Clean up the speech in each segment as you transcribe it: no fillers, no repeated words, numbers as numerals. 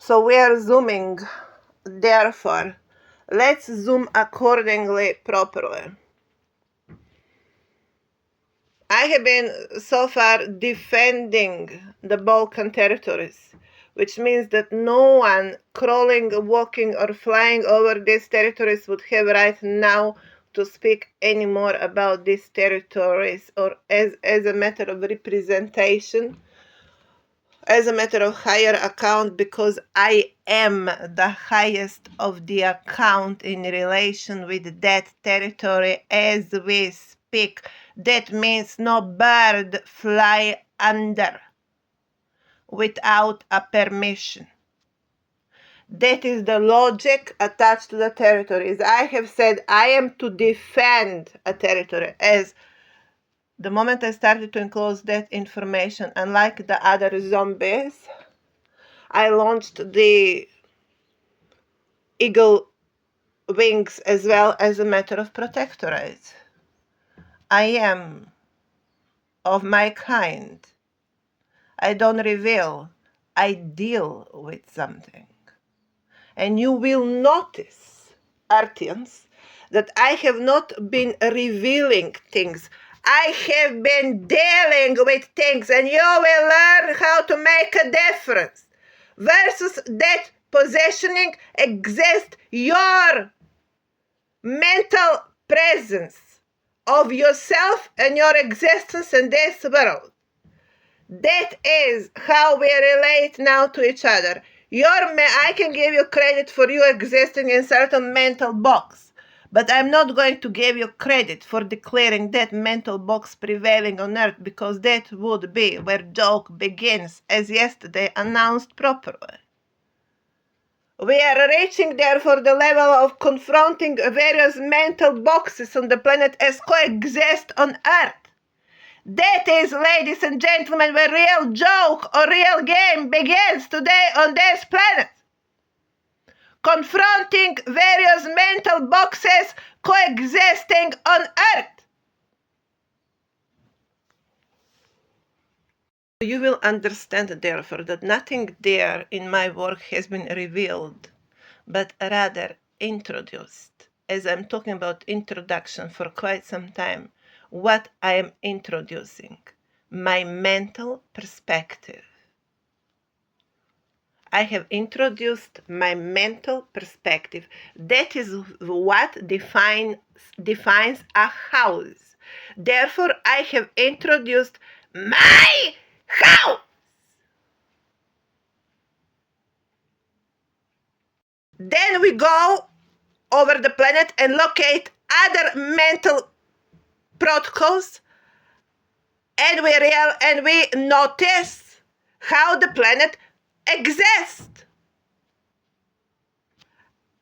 So we are zooming, therefore, let's zoom accordingly properly. I have been so far defending the Balkan territories, which means that no one crawling, walking, or flying over these territories would have right now to speak anymore about these territories or as a matter of representation, as a matter of higher account, because I am the highest of the account in relation with that territory as we speak. That means no bird fly under without a permission. That is the logic attached to the territories. I have said I am to defend a territory. As the moment I started to enclose that information, unlike the other zombies, I launched the eagle wings as well as a matter of protectorate. I am of my kind. I don't reveal, I deal with something. And you will notice, Artians, that I have not been revealing things. I have been dealing with things, and you will learn how to make a difference. Versus that positioning exists your mental presence of yourself and your existence in this world. That is how we relate now to each other. I can give you credit for you existing in certain mental box, but I'm not going to give you credit for declaring that mental box prevailing on earth, because that would be where joke begins, as yesterday announced properly. We are reaching therefore the level of confronting various mental boxes on the planet as coexist on earth. That is, ladies and gentlemen, where real joke or real game begins today on this planet. Confronting various mental boxes coexisting on earth. You will understand, therefore, that nothing there in my work has been revealed, but rather introduced. As I'm talking about introduction for quite some time, what I am introducing, my mental perspective. I have introduced my mental perspective. That is what defines a house. Therefore, I have introduced my house. Then we go over the planet and locate other mental protocols, and we notice how the planet exists.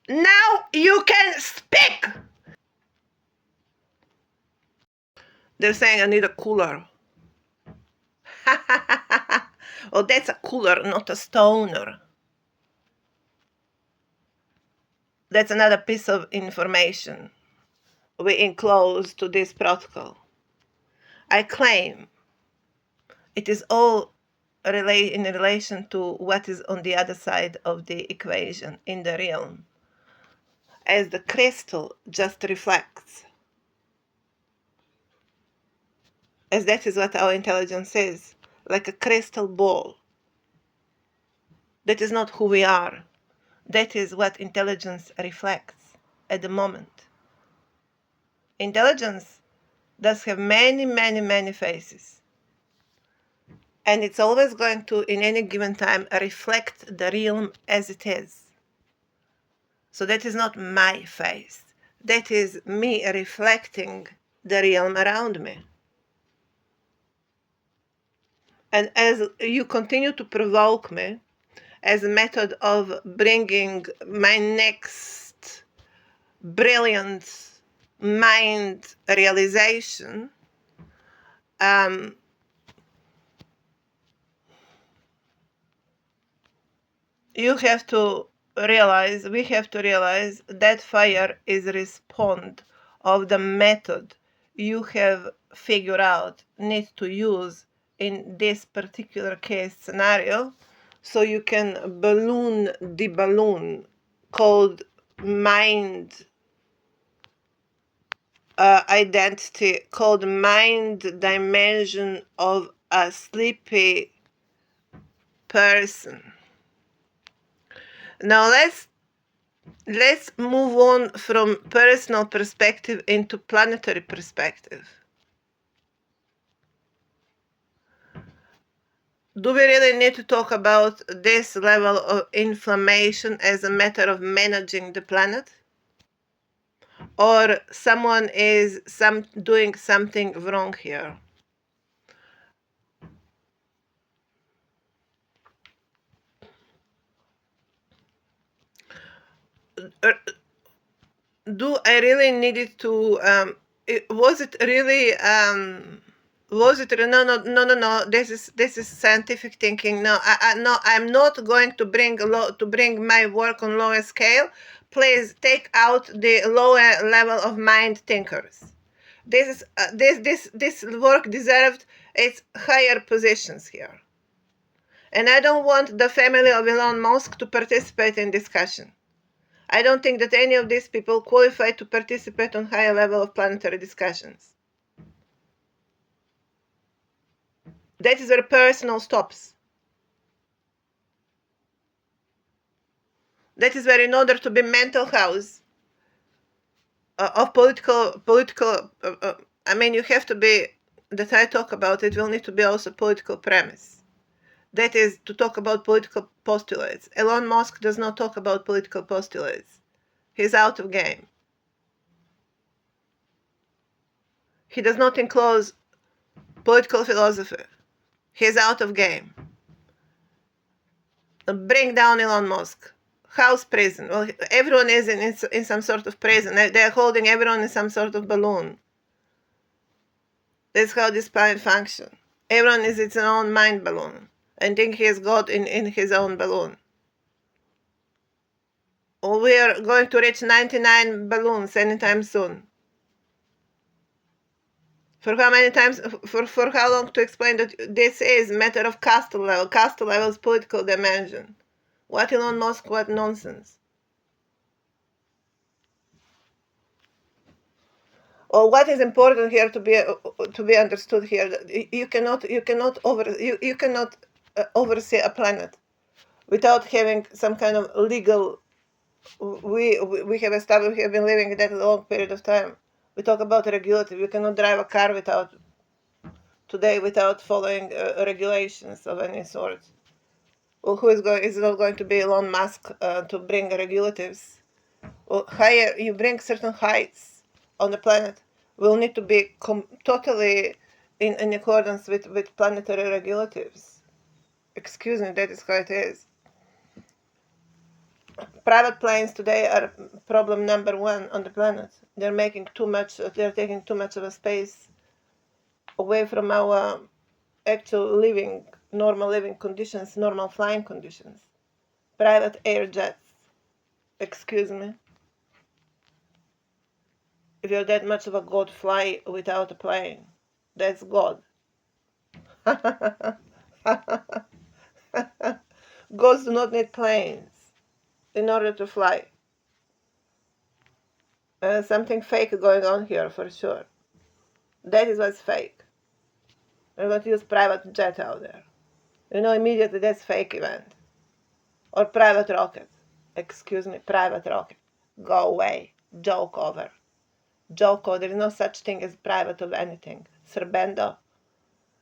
Now you can speak. They're saying I need a cooler. Well, that's a cooler, not a stoner. That's another piece of information we enclose to this protocol. I claim it is all in relation to what is on the other side of the equation in the realm, as the crystal just reflects. As that is what our intelligence is, like a crystal ball. That is not who we are. That is what intelligence reflects at the moment. Intelligence does have many, many, many faces. And it's always going to, in any given time, reflect the realm as it is. So that is not my face. That is me reflecting the realm around me. And as you continue to provoke me as a method of bringing my next brilliant mind realization, we have to realize that fire is a response of the method you have figured out need to use in this particular case scenario so you can balloon the balloon called mind identity, called mind dimension of a sleepy person. Now let's move on from personal perspective into planetary perspective. Do we really need to talk about this level of inflammation as a matter of managing the planet? Or someone is doing something wrong here? Do I really needed to was it really no, this is scientific thinking. No, no, I'm not going to bring my work on lower scale. Please take out the lower level of mind thinkers. This is this work deserved its higher positions here, and I don't want the family of Elon Musk to participate in discussion. I don't think that any of these people qualify to participate on higher level of planetary discussions. That is where personal stops. That is where, in order to be mental house of political, I mean, you have to be, that I talk about, it will need to be also political premise. That is to talk about political postulates. Elon Musk does not talk about political postulates. He's out of game. He does not enclose political philosophy. He's out of game. Bring down Elon Musk. House prison. Well, everyone is in some sort of prison. They're holding everyone in some sort of balloon. That's how this planet functions. Everyone is its own mind balloon and think he is God in his own balloon. We are going to reach 99 balloons anytime soon. For how many times, for how long to explain that this is a matter of castle level? Castle level is political dimension. What Elon Musk, what nonsense. Or what is important here to be understood here? You cannot oversee a planet without having some kind of legal. We have established. We have been living that a long period of time. We talk about regulative. You cannot drive a car without following regulations of any sort. Well, who is going? Is it not going to be Elon Musk to bring regulatives? Well, higher you bring certain heights on the planet will need to be totally in accordance with planetary regulatives. Excuse me, that is how it is. Private planes today are problem number one on the planet. They're making too much. They're taking too much of a space away from our actual normal living conditions, normal flying conditions. Private air jets. Excuse me. If you're that much of a god, fly without a plane. That's God. Gods do not need planes in order to fly. Something fake going on here for sure. That is what's fake. We're going to use private jet out there. You know immediately that's fake event. Or private rocket. Excuse me, private rocket. Go away. Joke over. Joke over. There is no such thing as private of anything. Serbendo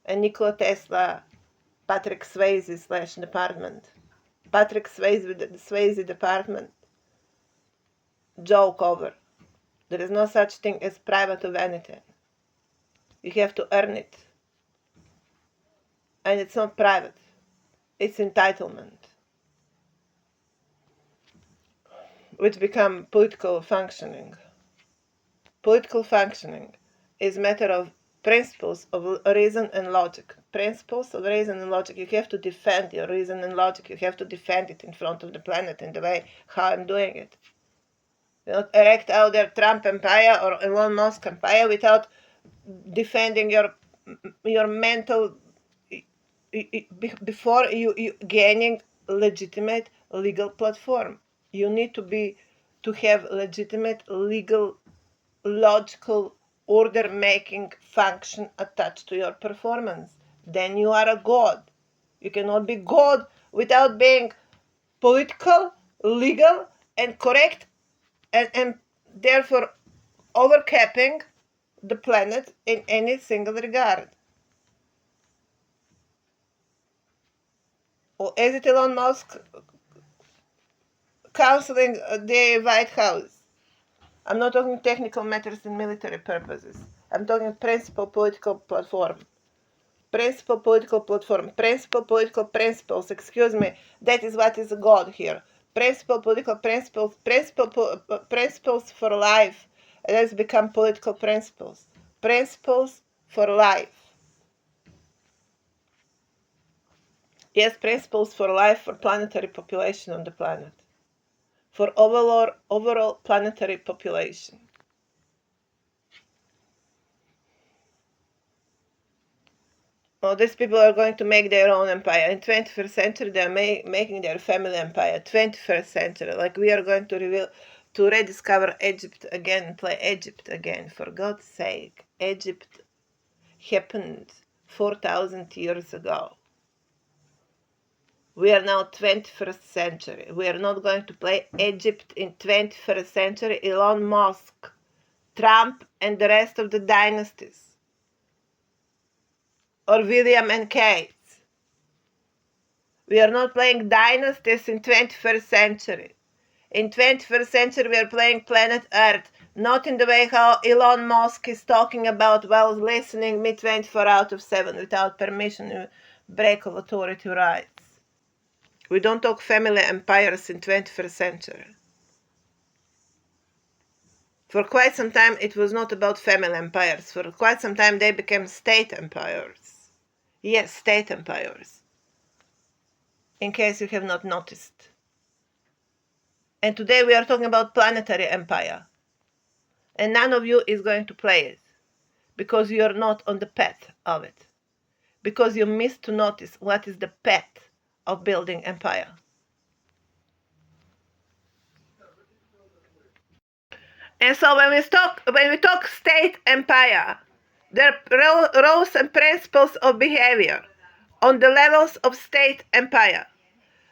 and Nikola Tesla, Patrick Swayze / department. Patrick Swayze with the Swayze department. Joke over. There is no such thing as private of anything. You have to earn it. And it's not private. It's entitlement. Which become political functioning. Political functioning is a matter of principles of reason and logic. Principles of reason and logic. You have to defend your reason and logic. You have to defend it in front of the planet in the way how I'm doing it. You not erect out there Trump empire or Elon Musk empire without defending your mental before you gaining legitimate legal platform. You need to have legitimate legal, logical, order-making function attached to your performance. Then you are a god. You cannot be god without being political, legal, and correct, and therefore overcapping the planet in any single regard. Or is it Elon Musk counseling the White House? I'm not talking technical matters and military purposes. I'm talking principle political platform. Principle political platform. Principle political principles. Excuse me. That is what is God here. Principle political principles. Principles for life. It has become political principles. Principles for life. Yes, principles for life for planetary population on the planet. For overall planetary population. Well, these people are going to make their own empire. In 21st century, they are making their family empire. 21st century, like we are going to rediscover Egypt again, play Egypt again. For God's sake, Egypt happened 4,000 years ago. We are now 21st century. We are not going to play Egypt in 21st century. Elon Musk, Trump, and the rest of the dynasties. Or William and Kate. We are not playing dynasties in 21st century. In 21st century, we are playing planet Earth, not in the way how Elon Musk is talking about while listening me 24 out of 7 without permission, break of authority rights. We don't talk family empires in 21st century. For quite some time, it was not about family empires. For quite some time, they became state empires. Yes, state empires. In case you have not noticed. And today we are talking about planetary empire. And none of you is going to play it. Because you are not on the path of it. Because you missed to notice what is the path of building empire. And so when we talk state empire, there are rules and principles of behavior on the levels of state empire.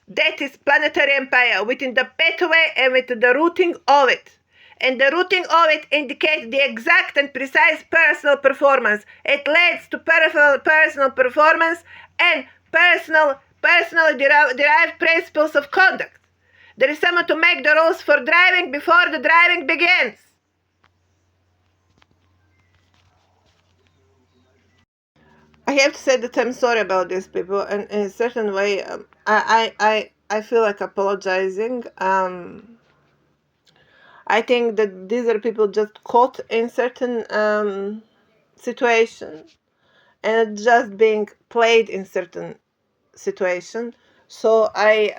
That is planetary empire within the pathway and with the routing of it. And the routing of it indicates the exact and precise personal performance. It leads to personal performance and personally derived principles of conduct. There is someone to make the rules for driving before the driving begins. I have to say that I'm sorry about these people, and in a certain way, I feel like apologizing. I think that these are people just caught in certain situation and just being played in certain situation. So I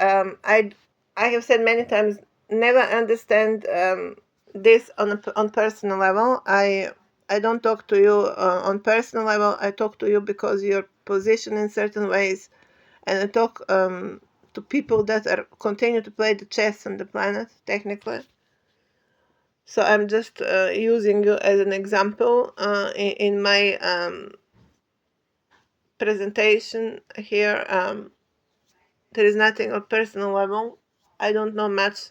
have said many times, never understand this on personal level. I don't talk to you on personal level. I talk to you because you're positioned in certain ways, and I talk to people that are continue to play the chess on the planet technically. So I'm just using you as an example in my presentation here. There is nothing on personal level. I don't know much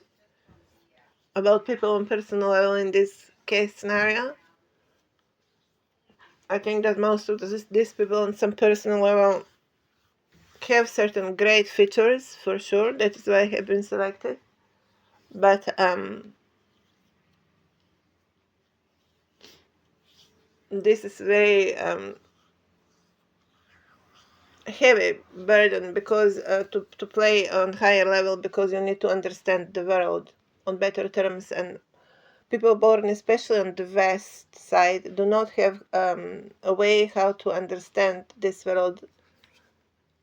about people on personal level in this case scenario. I think that most of these people on some personal level have certain great features for sure. That is why I have been selected. But this is very heavy burden because to play on higher level, because you need to understand the world on better terms, and people born especially on the west side do not have a way how to understand this world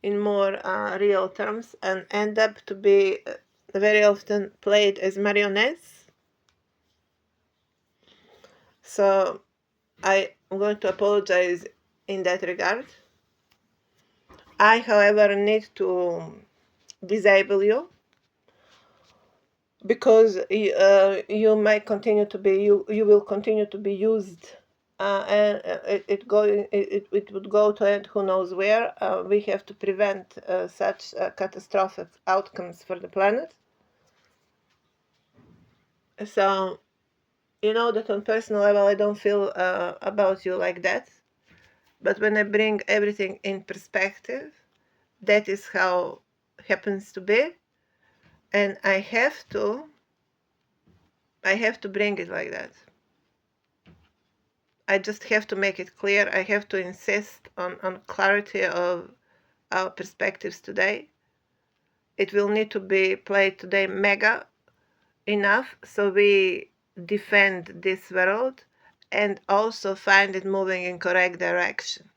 in more real terms, and end up to be very often played as marionettes. So I am going to apologize in that regard. I, however, need to disable you, because you might continue to be you will continue to be used, and it would go to end who knows where. We have to prevent such catastrophic outcomes for the planet. So you know that on personal level I don't feel about you like that, but when I bring everything in perspective, that is how happens to be, and I have to bring it like that. I just have to make it clear. I have to insist on clarity of our perspectives today. It will need to be played today mega enough so we defend this world and also find it moving in correct direction.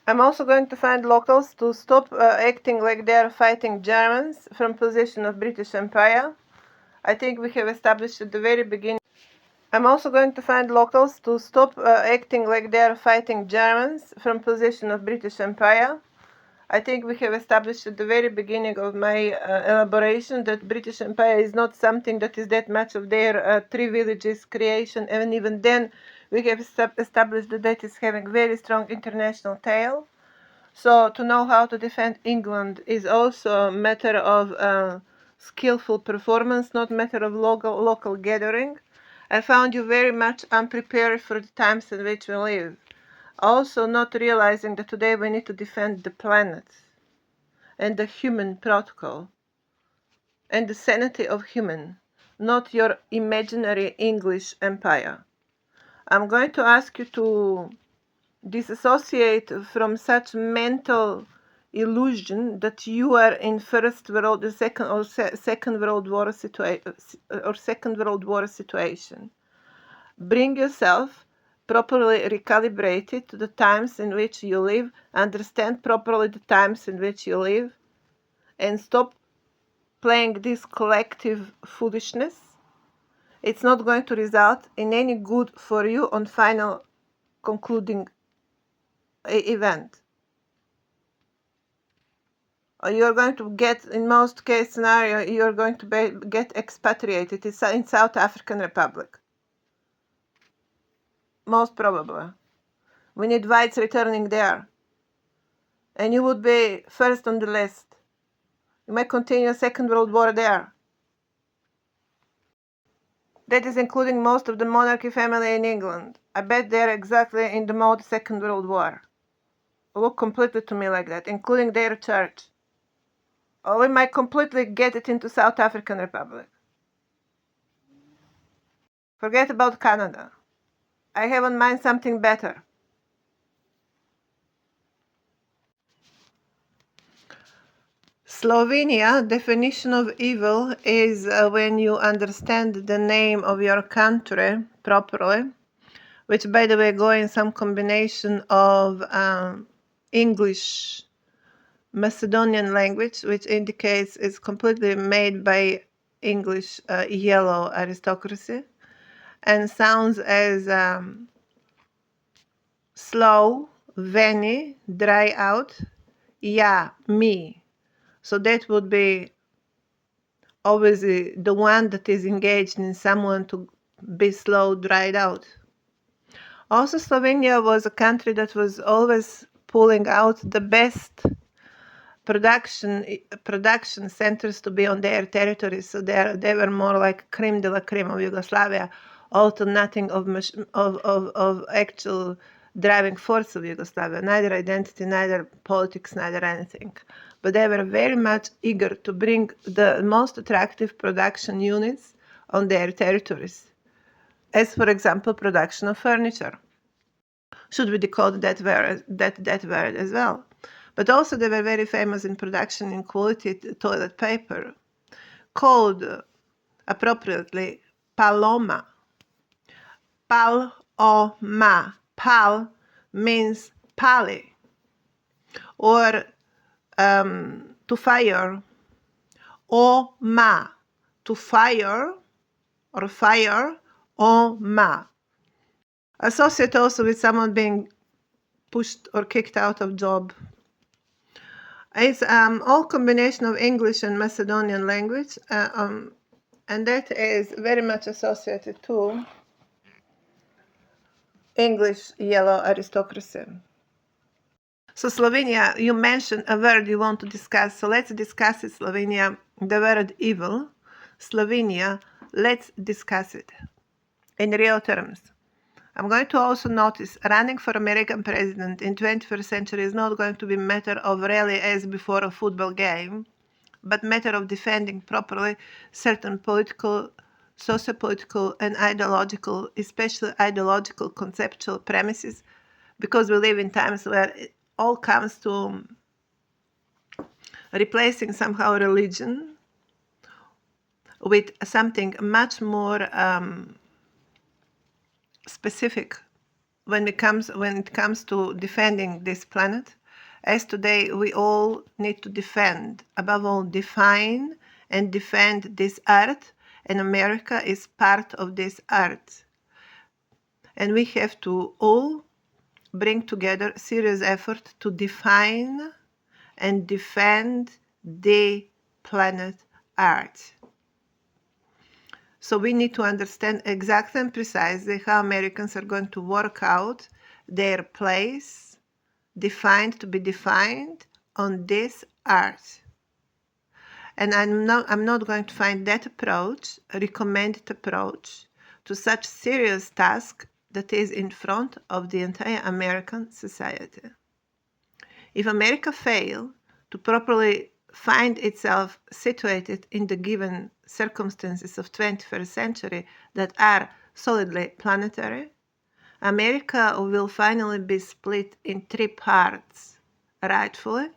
I'm also going to find locals to stop acting like they are fighting Germans from position of British Empire. I think we have established at the very beginning. I'm also going to find locals to stop acting like they are fighting Germans from position of British Empire. I think we have established at the very beginning of my elaboration that British Empire is not something that is that much of their three villages creation, and even then we have established that that is having very strong international tail. So to know how to defend England is also a matter of skillful performance, not matter of local gathering. I found you very much unprepared for the times in which we live. Also not realizing that today we need to defend the planet and the human protocol and the sanity of human, not your imaginary English empire. I'm going to ask you to disassociate from such mental illusion that you are in first world, second world war situation. Bring yourself properly recalibrated to the times in which you live, understand properly the times in which you live, and stop playing this collective foolishness. It's not going to result in any good for you on final concluding event. You're going to get, in most case scenario, you're going to get expatriated. It's in South African Republic. Most probably. We need whites returning there. And you would be first on the list. You might continue a Second World War there. That is including most of the monarchy family in England. I bet they're exactly in the mode Second World War. Look completely to me like that, including their church. Or we might completely get it into South African Republic. Forget about Canada. I have in mind something better. Slovenia definition of evil is when you understand the name of your country properly, which by the way go in some combination of English Macedonian language, which indicates it's completely made by English yellow aristocracy, and sounds as slow, veni, dry out, yeah, me. So that would be always the one that is engaged in someone to be slow, dried out. Also, Slovenia was a country that was always pulling out the best production centers to be on their territory. So they were more like creme de la creme of Yugoslavia, all to nothing of actual driving force of Yugoslavia, neither identity, neither politics, neither anything. But they were very much eager to bring the most attractive production units on their territories, as for example production of furniture. Should we decode that word as well? But also they were very famous in production in quality toilet paper, called appropriately paloma. Paloma. Pal means pali, or to fire. Oma, to fire, or fire. Oma. Associate also with someone being pushed or kicked out of job. It's all combination of English and Macedonian language, and that is very much associated to English yellow aristocracy. So Slovenia, you mentioned a word you want to discuss, so let's discuss it, Slovenia. The word evil, Slovenia, let's discuss it in real terms. I'm going to also notice running for American president in 21st century is not going to be a matter of really as before a football game, but matter of defending properly certain political, socio-political, and ideological, especially ideological conceptual premises, because we live in times where it all comes to replacing somehow religion with something much more specific when it comes to defending this planet. As today we all need to defend, above all define and defend this earth, and America is part of this earth. And we have to all bring together serious effort to define and defend the planet Earth. So we need to understand exactly and precisely how Americans are going to work out their place, defined to be defined, on this earth. And I'm not going to find that approach, a recommended approach, to such serious task that is in front of the entire American society. If America fails to properly find itself situated in the given circumstances of 21st century that are solidly planetary, America will finally be split in three parts, rightfully,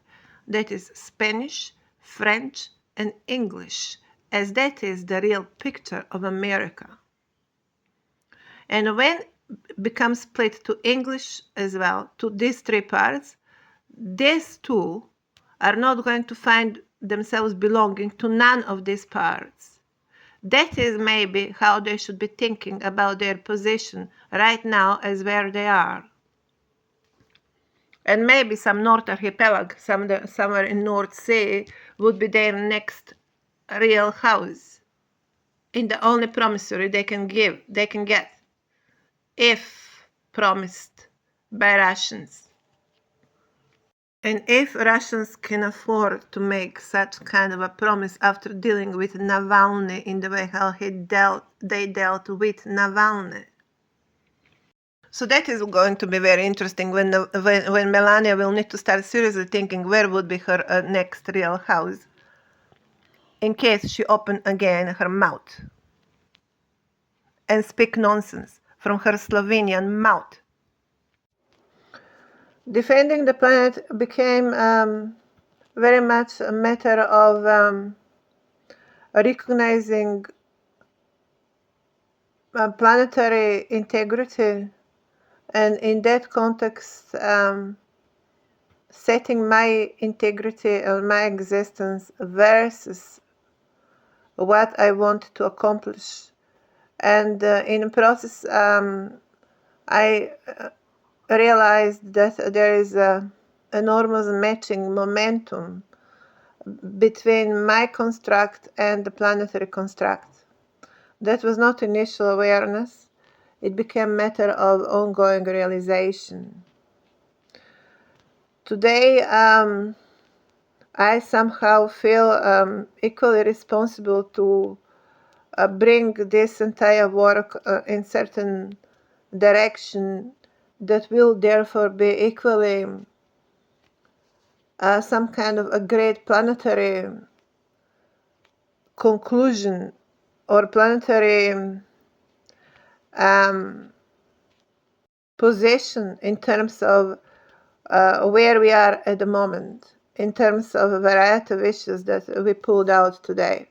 that is Spanish, French, and English, as that is the real picture of America. And when it becomes split to English as well, to these three parts, these two are not going to find themselves belonging to none of these parts. That is maybe how they should be thinking about their position right now as where they are. And maybe some North Archipelago, somewhere in North Sea, would be their next real house, in the only promissory they can get, if promised by Russians. And if Russians can afford to make such kind of a promise after dealing with Navalny in the way how they dealt with Navalny. So that is going to be very interesting when Melania will need to start seriously thinking where would be her next real house, in case she open again her mouth and speak nonsense from her Slovenian mouth. Defending the planet became very much a matter of recognizing planetary integrity, and in that context setting my integrity and my existence versus what I want to accomplish. And in the process I realized that there is an enormous matching momentum between my construct and the planetary construct. That was not initial awareness. It became a matter of ongoing realization. Today, I somehow feel equally responsible to bring this entire work in certain direction that will therefore be equally some kind of a great planetary conclusion or planetary position in terms of where we are at the moment, in terms of a variety of issues that we pulled out today.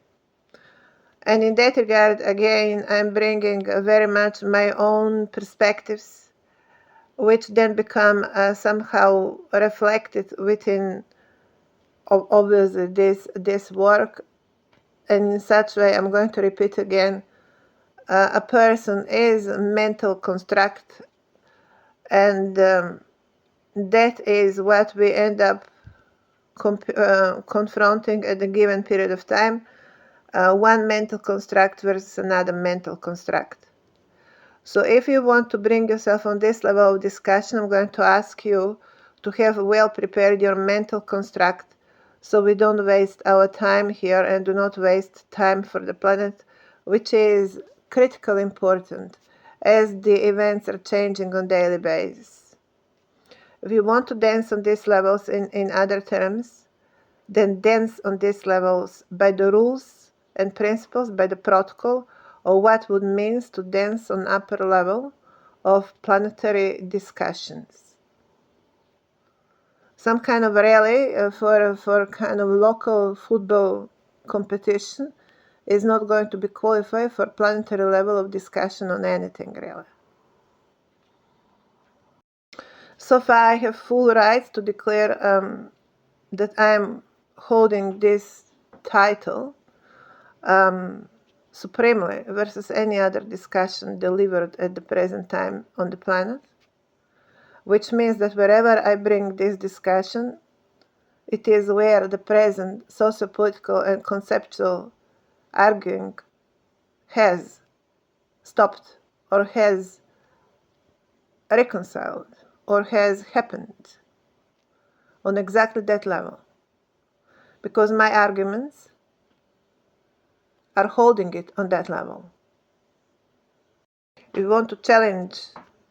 And in that regard, again, I'm bringing very much my own perspectives, which then become somehow reflected within, obviously, this work. And in such way, I'm going to repeat again, a person is a mental construct, and that is what we end up confronting at a given period of time one mental construct versus another mental construct. So if you want to bring yourself on this level of discussion, I'm going to ask you to have well prepared your mental construct so we don't waste our time here and do not waste time for the planet, which is critically important as the events are changing on a daily basis. If you want to dance on these levels in other terms, then dance on these levels by the rules and principles, by the protocol of what would means to dance on upper level of planetary discussions. Some kind of rally for kind of local football competition is not going to be qualified for planetary level of discussion on anything really. So far I have full rights to declare that I am holding this title supremely versus any other discussion delivered at the present time on the planet, which means that wherever I bring this discussion, it is where the present socio-political and conceptual arguing has stopped or has reconciled or has happened on exactly that level, because my arguments are holding it on that level. If you want to challenge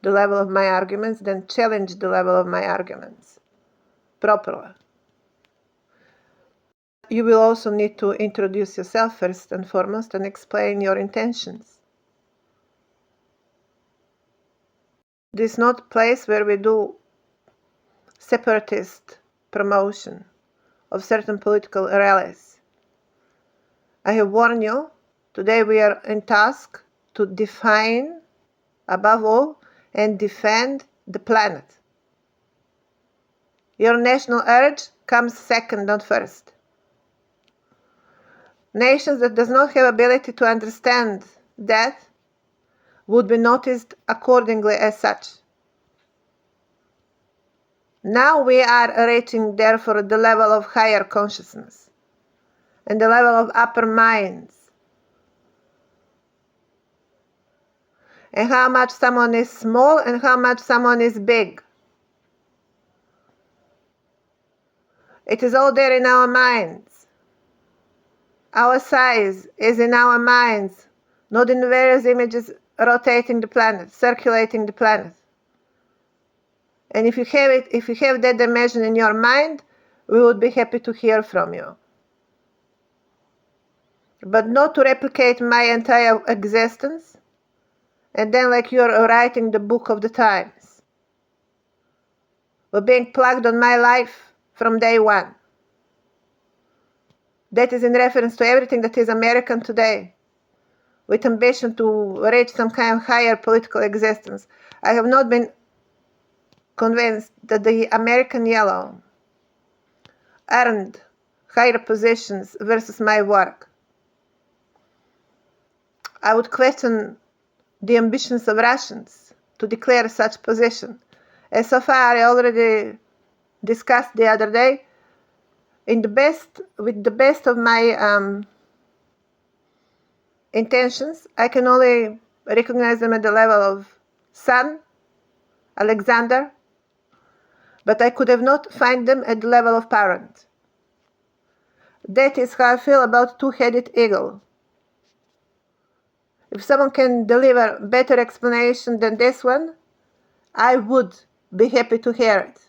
the level of my arguments, then challenge the level of my arguments properly. You will also need to introduce yourself first and foremost and explain your intentions. This is not a place where we do separatist promotion of certain political rallies. I have warned you, today we are in task to define, above all, and defend the planet. Your national urge comes second, not first. Nations that does not have ability to understand that would be noticed accordingly as such. Now we are reaching therefore the level of higher consciousness and the level of upper minds. And how much someone is small and how much someone is big. It is all there in our minds. Our size is in our minds, not in various images rotating the planet, circulating the planet. And if you have that dimension in your mind, we would be happy to hear from you. But not to replicate my entire existence, and then like you're writing the book of the times. Or being plugged on my life from day one. That is in reference to everything that is American today, with ambition to reach some kind of higher political existence. I have not been convinced that the American yellow earned higher positions versus my work. I would question the ambitions of Russians to declare such position. As so far I already discussed the other day, with the best of my intentions, I can only recognize them at the level of son, Alexander, but I could have not find them at the level of parent. That is how I feel about two-headed eagle. If someone can deliver better explanation than this one, I would be happy to hear it.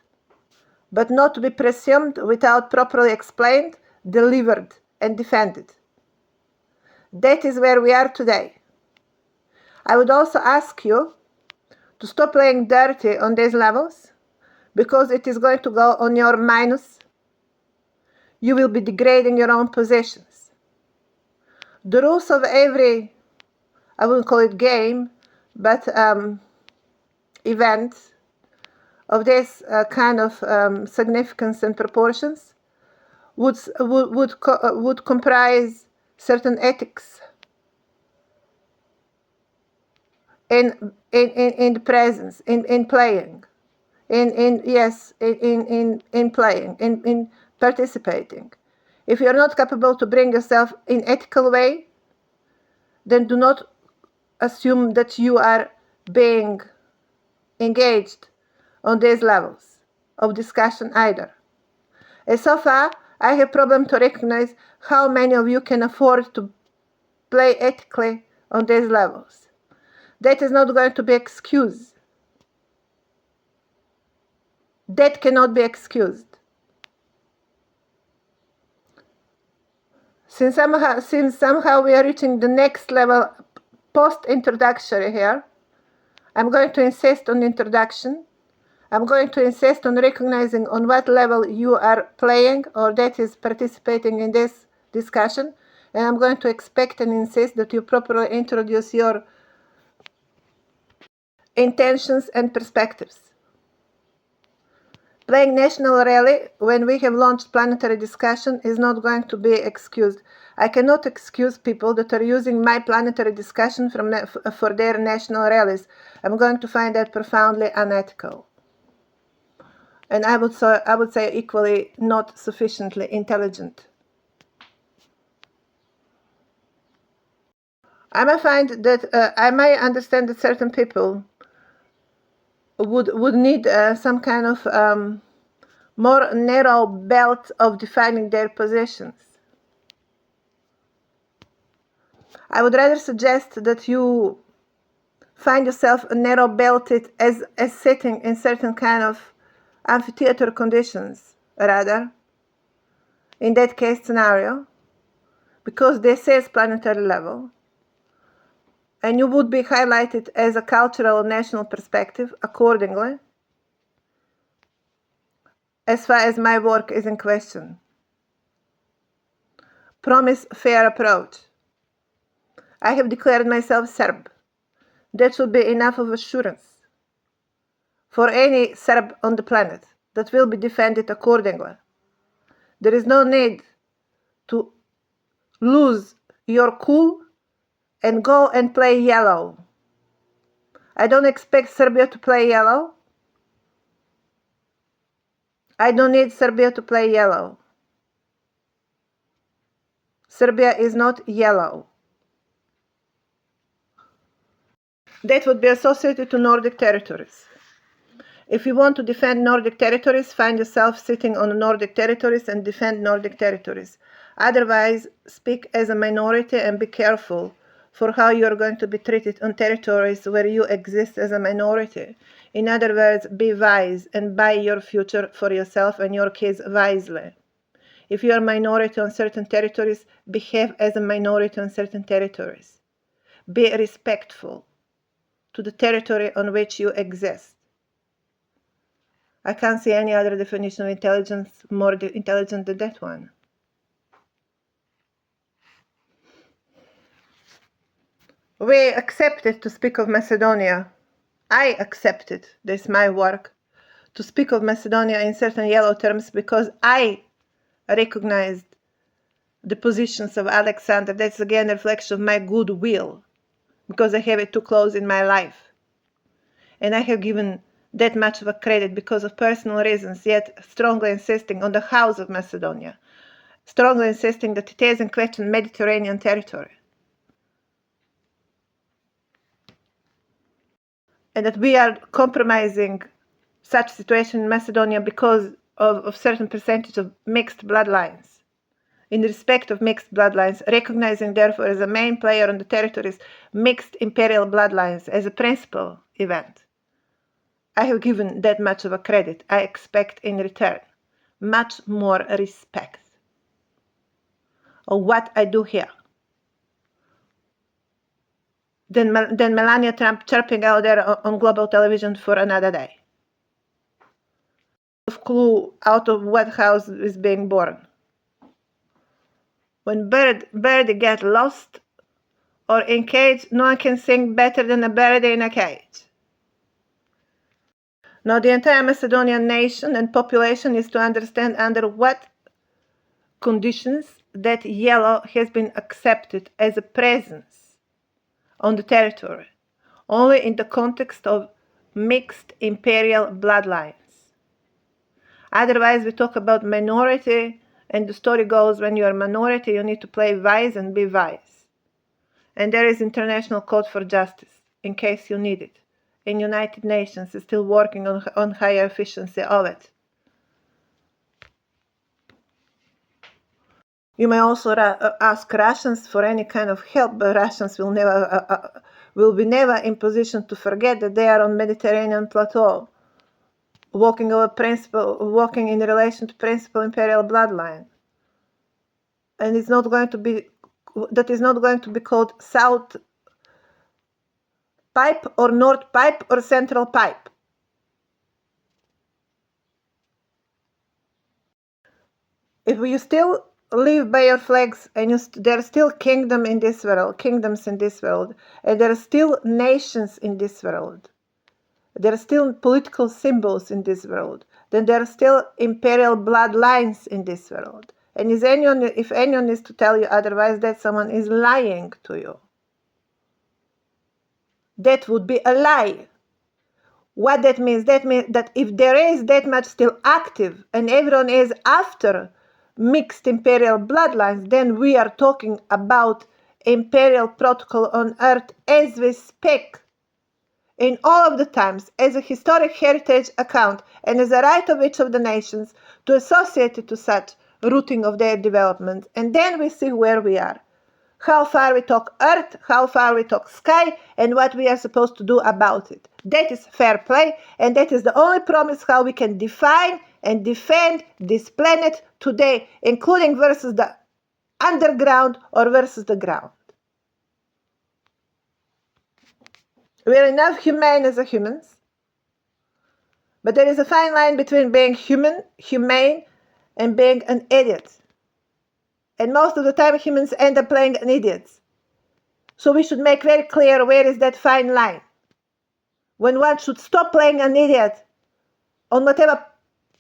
But not to be presumed without properly explained, delivered, and defended. That is where we are today. I would also ask you to stop playing dirty on these levels, because it is going to go on your minus. You will be degrading your own positions. The rules of every, I wouldn't call it game, but event of this kind of significance and proportions would comprise certain ethics in the presence, in playing, in playing, in participating. If you're not capable to bring yourself in ethical way, then do not assume that you are being engaged on these levels of discussion either. And so far, I have problem to recognize how many of you can afford to play ethically on these levels. That is not going to be excused. That cannot be excused. Since somehow we are reaching the next level post-introductory here, I'm going to insist on introduction. I'm going to insist on recognizing on what level you are playing or that is participating in this discussion. And I'm going to expect and insist that you properly introduce your intentions and perspectives. Playing national rally when we have launched planetary discussion is not going to be excused. I cannot excuse people that are using my planetary discussion for their national rallies. I'm going to find that profoundly unethical. And I would say equally not sufficiently intelligent. I might find that I might understand that certain people would need some kind of more narrow belt of defining their positions. I would rather suggest that you find yourself narrow belted as sitting in certain kind of amphitheater conditions, rather, in that case scenario, because this is planetary level, and you would be highlighted as a cultural national perspective accordingly, as far as my work is in question. Promise fair approach. I have declared myself Serb. That should be enough of assurance for any Serb on the planet that will be defended accordingly. There is no need to lose your cool and go and play yellow. I don't expect Serbia to play yellow. I don't need Serbia to play yellow. Serbia is not yellow. That would be associated to Nordic territories. If you want to defend Nordic territories, find yourself sitting on Nordic territories and defend Nordic territories. Otherwise, speak as a minority and be careful for how you are going to be treated on territories where you exist as a minority. In other words, be wise and buy your future for yourself and your kids wisely. If you are a minority on certain territories, behave as a minority on certain territories. Be respectful to the territory on which you exist. I can't see any other definition of intelligence more intelligent than that one. We accepted to speak of Macedonia. I accepted, this is my work, to speak of Macedonia in certain yellow terms because I recognized the positions of Alexander. That's again a reflection of my goodwill because I have it too close in my life. And I have given that much of a credit because of personal reasons, yet strongly insisting on the House of Macedonia, strongly insisting that it is in question Mediterranean territory. And that we are compromising such situation in Macedonia because of certain percentage of mixed bloodlines. In respect of mixed bloodlines, recognizing therefore as a main player on the territories mixed imperial bloodlines as a principal event. I have given that much of a credit. I expect in return much more respect of what I do here than Melania Trump chirping out there on global television for another day. Clue out of what house is being born. When birdie gets lost or in cage, no one can sing better than a birdie in a cage. Now the entire Macedonian nation and population is to understand under what conditions that yellow has been accepted as a presence on the territory, only in the context of mixed imperial bloodlines. Otherwise, we talk about minority, and the story goes, when you are minority, you need to play wise and be wise. And there is International Code for Justice, in case you need it. And United Nations is still working on higher efficiency of it. You may also ask Russians for any kind of help, but Russians will be never in position to forget that they are on Mediterranean plateau, walking in relation to principal imperial bloodline. And it's not going to be, that is not going to be called South Pipe or North Pipe or Central Pipe. If you still live by your flags and there are still kingdoms in this world, and there are still nations in this world, there are still political symbols in this world, then there are still imperial bloodlines in this world. And if anyone is to tell you otherwise, that someone is lying to you. That would be a lie. What that means? That means that if there is that much still active and everyone is after mixed imperial bloodlines, then we are talking about imperial protocol on earth as we speak. In all of the times, as a historic heritage account and as a right of each of the nations to associate it to such routing of their development. And then we see where we are. How far we talk earth, how far we talk sky, and what we are supposed to do about it. That is fair play, and that is the only promise how we can define and defend this planet today, including versus the underground or versus the ground. We are enough humane as humans, but there is a fine line between being humane, and being an idiot. And most of the time humans end up playing an idiot. So we should make very clear where is that fine line. When one should stop playing an idiot on whatever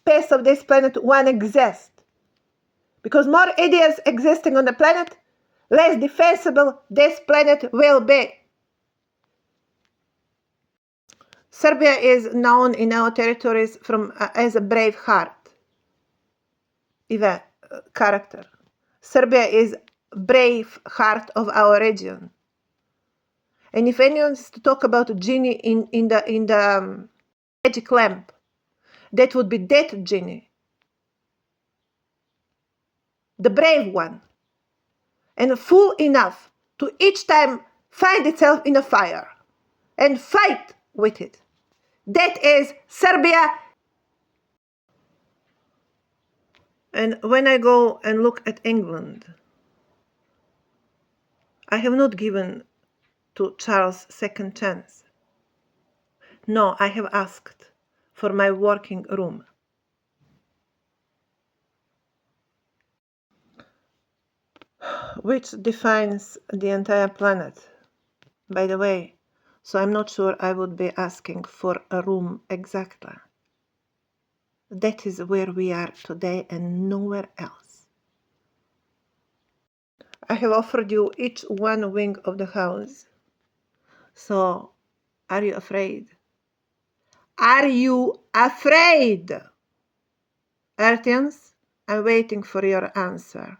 piece of this planet one exists. Because more idiots existing on the planet, less defensible this planet will be. Serbia is known in our territories as a brave heart. Even character. Serbia is brave heart of our region. And if anyone is to talk about a genie in the magic lamp, that would be that genie. The brave one. And fool enough to each time find itself in a fire and fight with it. That is Serbia. And when I go and look at England, I have not given to Charles second chance. No, I have asked for my working room. Which defines the entire planet, by the way. So I'm not sure I would be asking for a room exactly. That is where we are today and nowhere else. I have offered you each one wing of the house. So, are you afraid? Are you afraid? Earthians, I'm waiting for your answer.